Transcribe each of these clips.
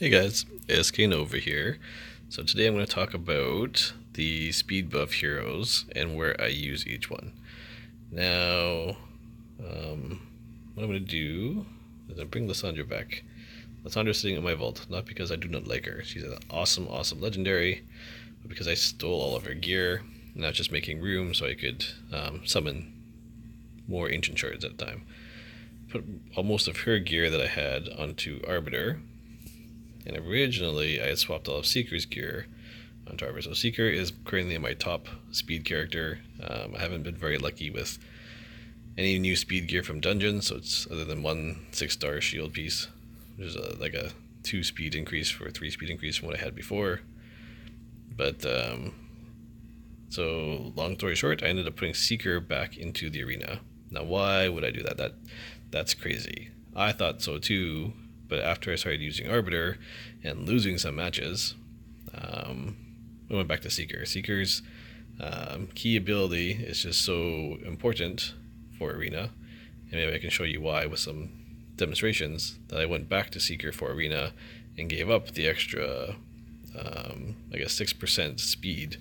Hey guys, it's Kane over here. So today I'm going to talk about the speed buff heroes and where I use each one. Now, what I'm going to do is I bring Lissandra back. Lyssandra's sitting in my vault, not because I do not like her. She's an awesome legendary, but because I stole all of her gear, and I was just making room so I could summon more ancient shards at a time. Put most of her gear that I had onto Arbiter. And originally, I had swapped all of Seeker's gear onto Arbiter. So Seeker is currently my top speed character. I haven't been very lucky with any new speed gear from dungeons, so it's other than one 6-star shield piece, which is like a 2 speed increase for a 3 speed increase from what I had before. But so long story short, I ended up putting Seeker back into the arena. Now, why would I do that? That's crazy. I thought so too. But after I started using Arbiter and losing some matches, I went back to Seeker. Seeker's key ability is just so important for Arena, and maybe I can show you why with some demonstrations, that I went back to Seeker for Arena and gave up the extra, 6% speed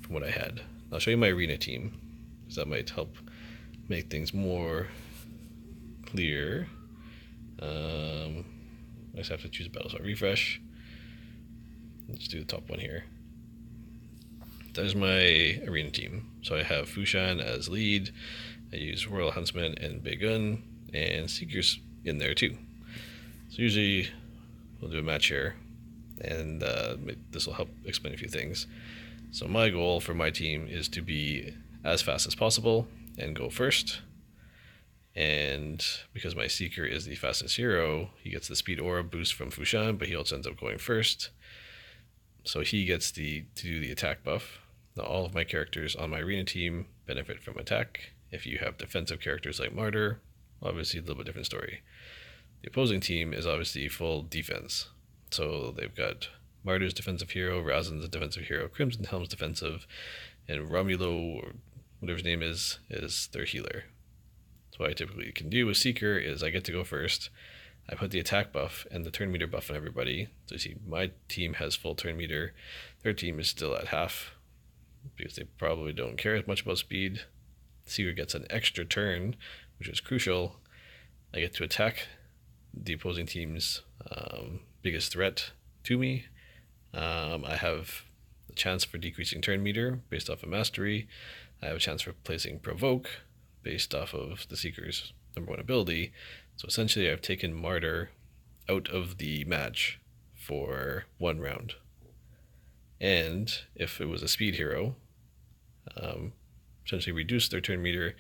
from what I had. I'll show you my Arena team, because that might help make things more clear. I just have to choose a battle, so I'll refresh. Let's do the top one here. That is my arena team. So I have Fushan as lead. I use Royal Huntsman and Big Gun, and Seeker's in there too. So usually we'll do a match here, and this will help explain a few things. So my goal for my team is to be as fast as possible and go first. And because my Seeker is the fastest hero, he gets the speed aura boost from Fushan, but he also ends up going first. So he gets to do the attack buff. Now all of my characters on my arena team benefit from attack. If you have defensive characters like Martyr, obviously a little bit different story. The opposing team is obviously full defense. So they've got Martyr's defensive hero, Razen's defensive hero, Crimson Helm's defensive, and Romulo, or whatever his name is their healer. So what I typically can do with Seeker is I get to go first. I put the attack buff and the turn meter buff on everybody. So you see my team has full turn meter. Their team is still at half because they probably don't care as much about speed. Seeker gets an extra turn, which is crucial. I get to attack the opposing team's biggest threat to me. I have the chance for decreasing turn meter based off of mastery. I have a chance for placing provoke based off of the Seeker's number 1 ability. So essentially I've taken Martyr out of the match for 1 round. And if it was a speed hero, essentially reduce their turn meter,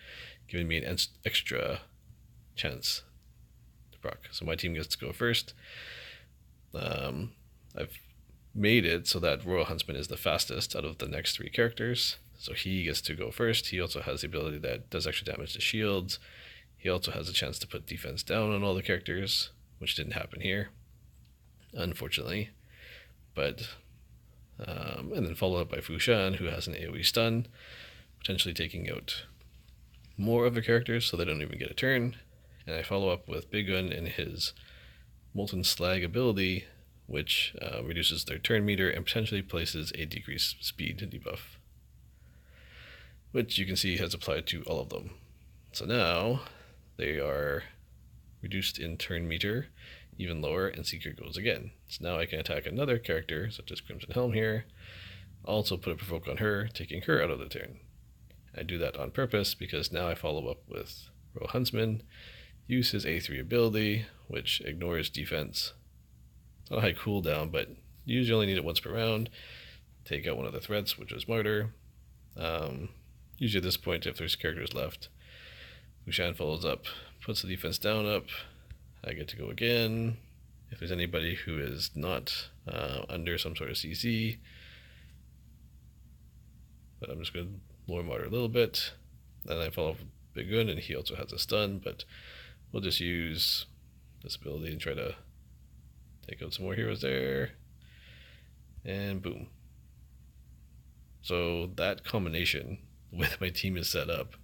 giving me an extra chance to proc. So my team gets to go first. I've made it so that Royal Huntsman is the fastest out of the next 3 characters. So he gets to go first. He also has the ability that does extra damage to shields. He also has a chance to put defense down on all the characters, which didn't happen here, unfortunately. But and then followed up by Fushan, who has an AoE stun, potentially taking out more of the characters so they don't even get a turn. And I follow up with Big Gun and his Molten Slag ability, which reduces their turn meter and potentially places a decreased speed debuff, which you can see has applied to all of them. So now they are reduced in turn meter, even lower, and Seeker goes again. So now I can attack another character, such as Crimson Helm here, also put a provoke on her, taking her out of the turn. I do that on purpose because now I follow up with Royal Huntsman, use his A3 ability, which ignores defense. It's not a high cooldown, but you usually only need it once per round. Take out one of the threats, which was Martyr. Usually at this point, if there's characters left, Fushan follows up, puts the defense down up. I get to go again. If there's anybody who is not under some sort of CC, but I'm just going to lower Martyr a little bit. Then I follow up with Big Gun, and he also has a stun, but we'll just use this ability and try to take out some more heroes there. And boom. So that combination, the way that my team is set up,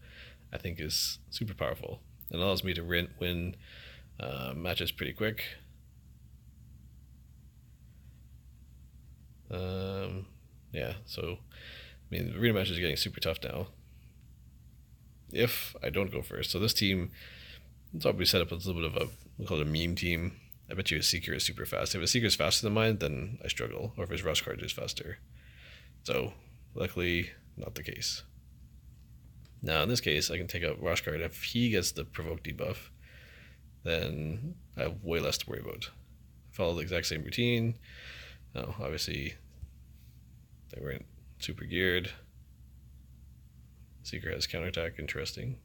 I think is super powerful. It allows me to win matches pretty quick. Yeah, so I mean, the arena match is getting super tough now. If I don't go first, so this team, it's probably set up as a little bit of a, we'll call it a meme team. I bet you a Seeker is super fast. If a Seeker is faster than mine, then I struggle, or if his rush card is faster. So, luckily, not the case. Now, in this case, I can take out rush card. If he gets the provoke debuff, then I have way less to worry about. Follow the exact same routine. Now, obviously, they weren't super geared. Seeker has counterattack, interesting.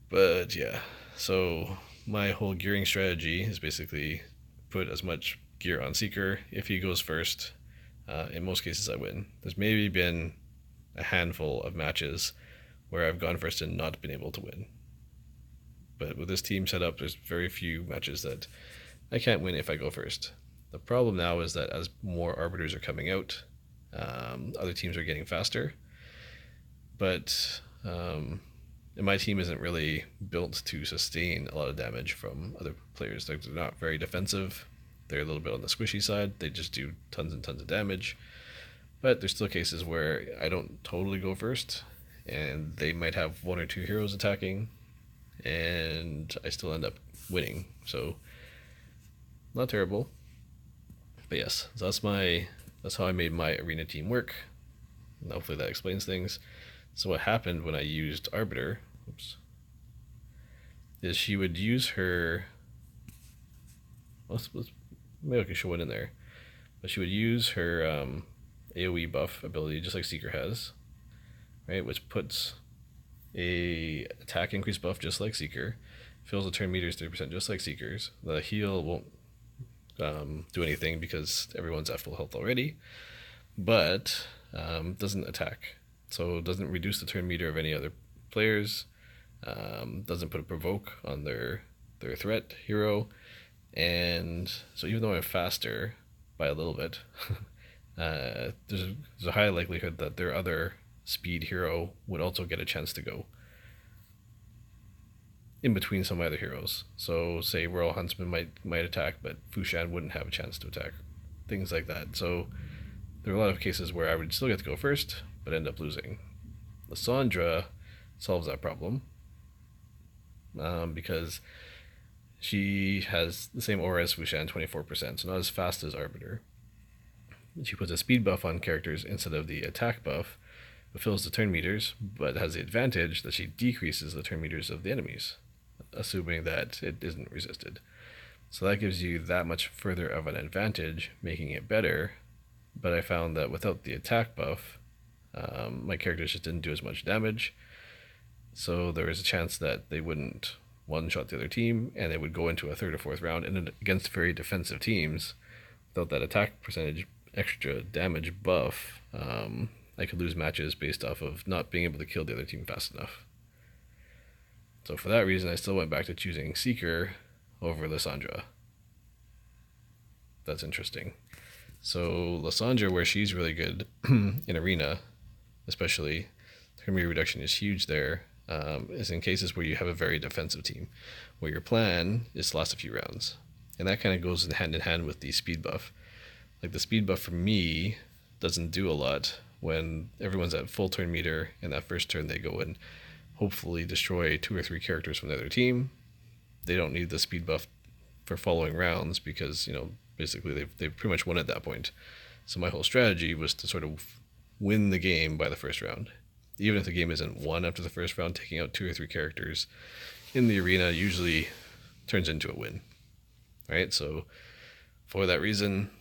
But yeah, so my whole gearing strategy is basically put as much gear on Seeker. If he goes first, in most cases I win. There's maybe been a handful of matches where I've gone first and not been able to win. But with this team set up, there's very few matches that I can't win if I go first. The problem now is that as more Arbiters are coming out, other teams are getting faster. But and my team isn't really built to sustain a lot of damage from other players. They're not very defensive. They're a little bit on the squishy side. They just do tons and tons of damage. But there's still cases where I don't totally go first, and they might have one or two heroes attacking, and I still end up winning. So not terrible. But yes, so that's how I made my arena team work. And hopefully that explains things. So what happened when I used Arbiter, is she would use her. Maybe I can show it in there, but she would use her AOE buff ability, just like Seeker has, right? Which puts a attack increase buff just like Seeker, fills the turn meters 30% just like Seeker's. The heal won't do anything because everyone's at full health already, but doesn't attack. So it doesn't reduce the turn meter of any other players, doesn't put a provoke on their threat hero, and so even though I'm faster by a little bit, there's a high likelihood that their other speed hero would also get a chance to go in between some other heroes. So say Royal Huntsman might attack, but Fushan wouldn't have a chance to attack. Things like that. So there are a lot of cases where I would still get to go first, but end up losing. Lissandra solves that problem because she has the same aura as Fushan, 24%, so not as fast as Arbiter. She puts a speed buff on characters instead of the attack buff, fulfills the turn meters, but has the advantage that she decreases the turn meters of the enemies, assuming that it isn't resisted. So that gives you that much further of an advantage, making it better. But I found that without the attack buff, my characters just didn't do as much damage. So there was a chance that they wouldn't one-shot the other team, and they would go into a third or fourth round, and against very defensive teams, without that attack percentage extra damage buff, I could lose matches based off of not being able to kill the other team fast enough. So for that reason, I still went back to choosing Seeker over Lyssandra. That's interesting. So Lissandra, where she's really good in arena, especially, turn meter reduction is huge there, is in cases where you have a very defensive team, where your plan is to last a few rounds. And that kind of goes hand in hand with the speed buff. Like the speed buff for me doesn't do a lot when everyone's at full turn meter, and that first turn they go and hopefully destroy 2 or 3 characters from the other team. They don't need the speed buff for following rounds because, basically they've pretty much won at that point. So my whole strategy was to sort of win the game by the first round. Even if the game isn't won after the first round, taking out 2 or 3 characters in the arena usually turns into a win. Right? So for that reason,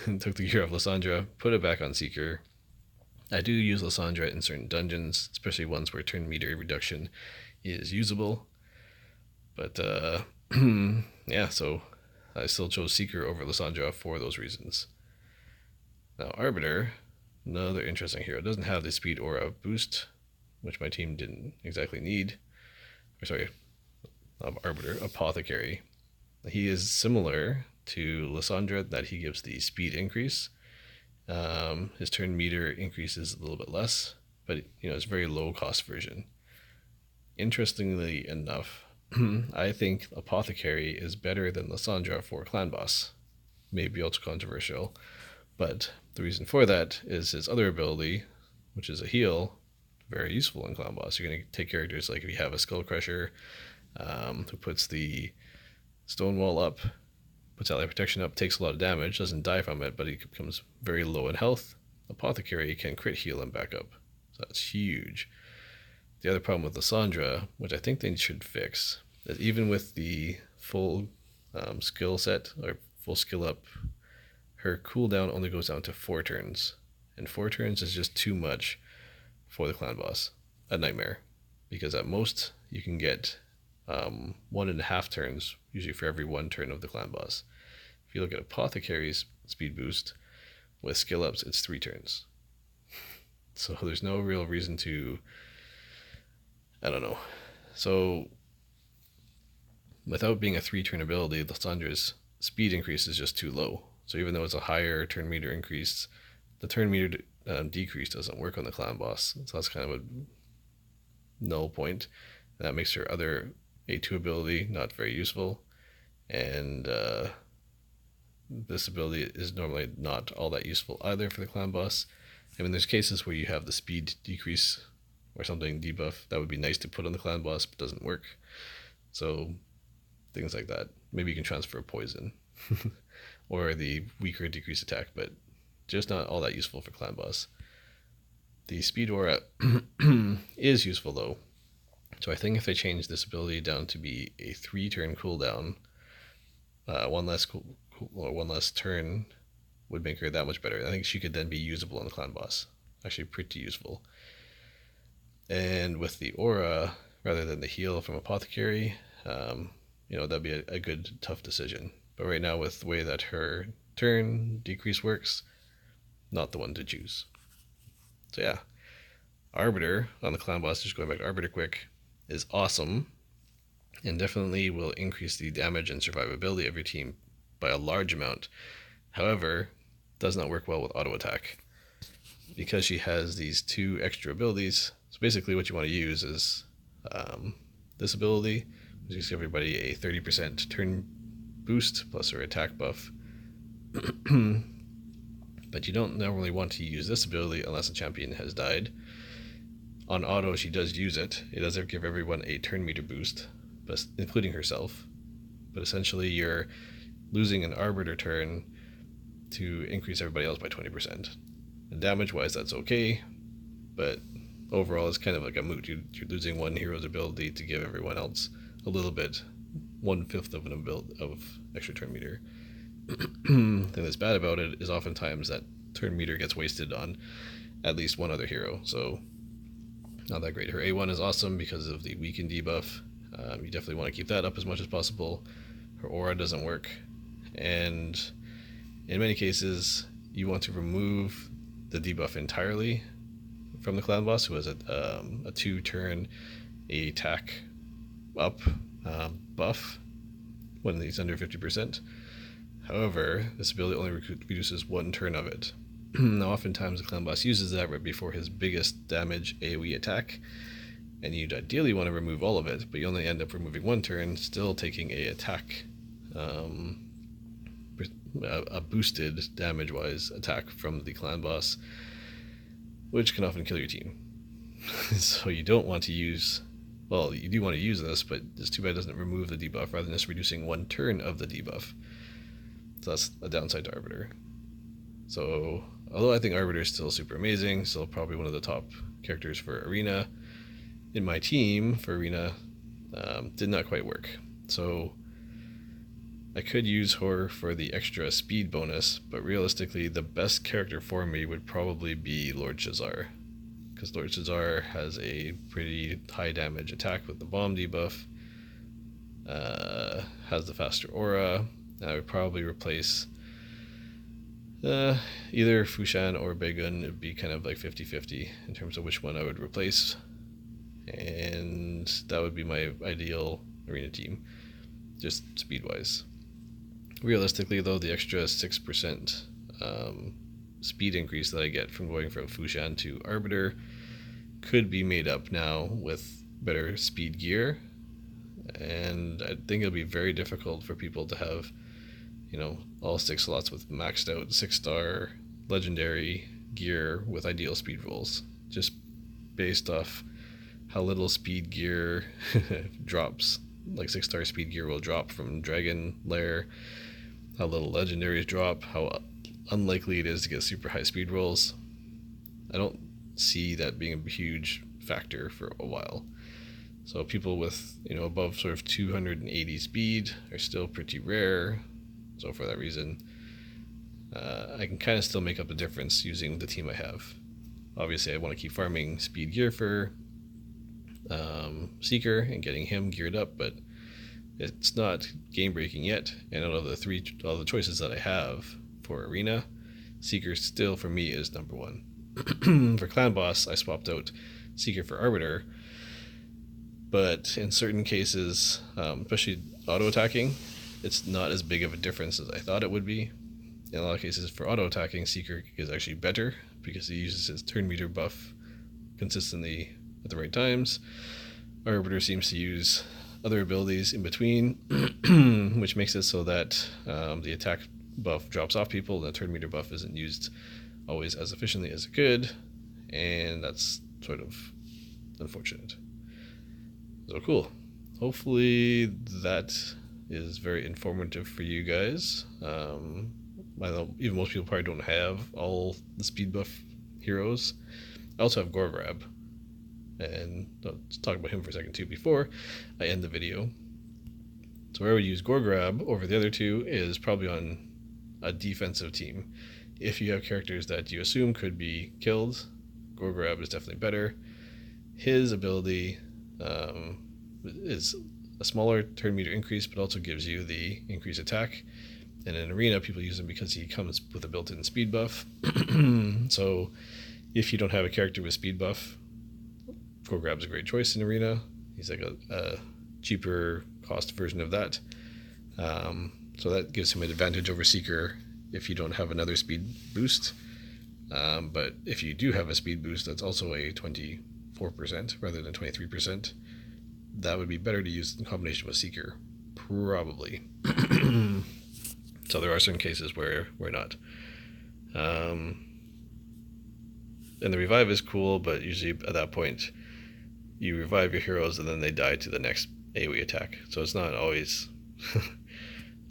took the gear off Lyssandra, put it back on Seeker. I do use Lyssandra in certain dungeons, especially ones where turn meter reduction is usable. But yeah, so I still chose Seeker over Lyssandra for those reasons. Now Arbiter, another interesting hero, doesn't have the speed aura boost, which my team didn't exactly need. Arbiter, Apothecary. He is similar to Lissandra, that he gives the speed increase. His turn meter increases a little bit less, but it's a very low cost version. Interestingly enough, I think Apothecary is better than Lissandra for clan boss. Maybe also controversial, But the reason for that is his other ability, which is a heal, very useful in Clown Boss. You're going to take characters like if you have a Skull Crusher, who puts the stone wall up, puts ally protection up, takes a lot of damage, doesn't die from it, but he becomes very low in health. Apothecary can crit heal him back up. So that's huge. The other problem with Lissandra, which I think they should fix, is even with the full skill set, or full skill up, her cooldown only goes down to 4 turns. And 4 turns is just too much for the clan boss. A nightmare. Because at most, you can get 1.5 turns, usually for every 1 turn of the clan boss. If you look at Apothecary's speed boost, with skill ups, it's 3 turns. So there's no real reason to, I don't know. So without being a 3-turn ability, Lissandra's speed increase is just too low. So even though it's a higher turn meter increase, the turn meter decrease doesn't work on the clan boss. So that's kind of a null point. And that makes her other A2 ability not very useful. And this ability is normally not all that useful either for the clan boss. I mean, there's cases where you have the speed decrease or something debuff that would be nice to put on the clan boss, but doesn't work. So things like that. Maybe you can transfer poison or the weaker decreased attack, but just not all that useful for clan boss. The speed aura is useful though. So I think if they change this ability down to be a 3-turn cooldown, one less turn would make her that much better. I think she could then be usable on the clan boss. Actually pretty useful. And with the aura, rather than the heal from Apothecary, that'd be a good, tough decision. But right now, with the way that her turn decrease works, not the one to choose. So yeah, Arbiter on the clan boss, just going back to Arbiter quick, is awesome, and definitely will increase the damage and survivability of your team by a large amount. However, does not work well with auto attack because she has these 2 extra abilities. So basically what you want to use is this ability, which gives everybody a 30% turn boost plus her attack buff. But you don't normally want to use this ability unless a champion has died. On auto, she does use it. It does give everyone a turn meter boost, but including herself. But essentially, you're losing an Arbiter turn to increase everybody else by 20%. And damage-wise, that's okay, but overall, it's kind of like a moot. You're losing one hero's ability to give everyone else a little bit, 1/5 of an ability of extra turn meter. The thing that's bad about it is oftentimes that turn meter gets wasted on at least one other hero, so not that great. Her A1 is awesome because of the weaken debuff. You definitely want to keep that up as much as possible. Her aura doesn't work, and in many cases, you want to remove the debuff entirely from the clan boss, who has a 2-turn attack up buff when he's under 50%. However, this ability only reduces 1 turn of it. Now, oftentimes the clan boss uses that right before his biggest damage AoE attack, and you'd ideally want to remove all of it, but you only end up removing 1 turn, still taking a attack, a boosted damage-wise attack from the clan boss, which can often kill your team. So you don't want to use, well, you do want to use this, but it's too bad it doesn't remove the debuff rather than just reducing 1 turn of the debuff. So that's a downside to Arbiter. So, although I think Arbiter is still super amazing, still probably one of the top characters for Arena, in my team for Arena, did not quite work. So, I could use her for the extra speed bonus, but realistically, the best character for me would probably be Lord Shazar. Because Lord Shazar has a pretty high damage attack with the bomb debuff, has the faster aura, and I would probably replace either Fushan or Begun. It'd be kind of like 50-50 in terms of which one I would replace, and that would be my ideal Arena team, just speed-wise. Realistically, though, the extra 6% speed increase that I get from going from Fushan to Arbiter could be made up now with better speed gear, and I think it'll be very difficult for people to have, all 6 slots with maxed out 6-star legendary gear with ideal speed rolls, just based off how little speed gear drops. Like 6-star speed gear will drop from Dragon Lair, how little legendaries drop, how unlikely it is to get super high speed rolls. I don't see that being a huge factor for a while. So people with, above sort of 280 speed are still pretty rare. So for that reason, I can kind of still make up the difference using the team I have. Obviously, I want to keep farming speed gear for Seeker and getting him geared up, but it's not game breaking yet. And out of all the choices that I have for Arena, Seeker still for me is number one. For Clan Boss, I swapped out Seeker for Arbiter, but in certain cases, especially auto attacking, it's not as big of a difference as I thought it would be. In a lot of cases, for auto attacking, Seeker is actually better because he uses his turn meter buff consistently at the right times. Arbiter seems to use other abilities in between, which makes it so that the attack buff drops off people and the turn meter buff isn't used always as efficiently as it could, and that's sort of unfortunate. So cool. Hopefully that is very informative for you guys. I know even most people probably don't have all the speed buff heroes. I also have Gorgorab, and let's talk about him for a second too before I end the video. So where I would use Gorgorab over the other two is probably on a defensive team. If you have characters that you assume could be killed, Gorgorab is definitely better. His ability is a smaller turn meter increase, but also gives you the increased attack. And in Arena, people use him because he comes with a built-in speed buff. So if you don't have a character with speed buff, Gorgorab's a great choice in Arena. He's like a cheaper cost version of that. So that gives him an advantage over Seeker if you don't have another speed boost. But if you do have a speed boost that's also a 24% rather than 23%, that would be better to use in combination with Seeker, probably. So there are some cases where we're not. And the revive is cool, but usually at that point, you revive your heroes and then they die to the next AoE attack. So it's not always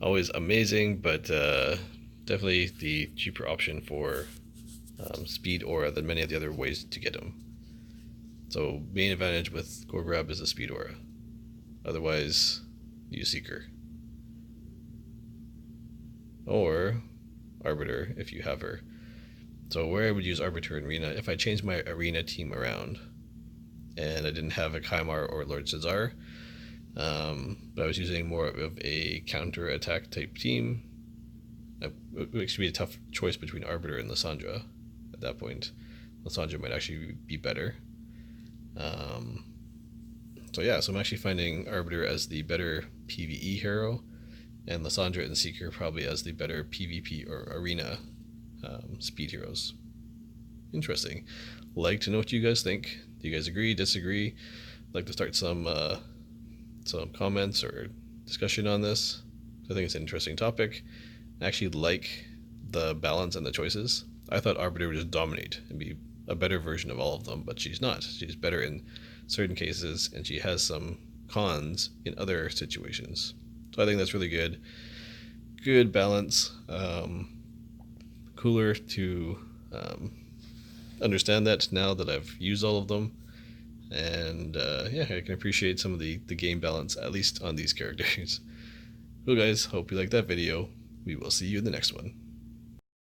always amazing, but definitely the cheaper option for speed aura than many of the other ways to get them. So main advantage with Gorgorab is the speed aura. Otherwise, use Seeker. Or Arbiter if you have her. So where I would use Arbiter in Arena, if I changed my Arena team around and I didn't have a Kaimar or Lord Cesar, but I was using more of a counter attack type team, it makes me a tough choice between Arbiter and Lissandra. At that point, Lissandra might actually be better. So I'm actually finding Arbiter as the better PvE hero, and Lissandra and Seeker probably as the better PvP or Arena speed heroes. Interesting. Like to know what you guys think. Do you guys agree, disagree? Like to start some comments or discussion on this. I think it's an interesting topic. I actually like the balance and the choices. I thought Arbiter would just dominate and be a better version of all of them, but she's not. She's better in certain cases, and she has some cons in other situations. So I think that's really good. Good balance. Cooler to understand that now that I've used all of them. And I can appreciate some of the game balance, at least on these characters. Well guys, hope you liked that video. We will see you in the next one.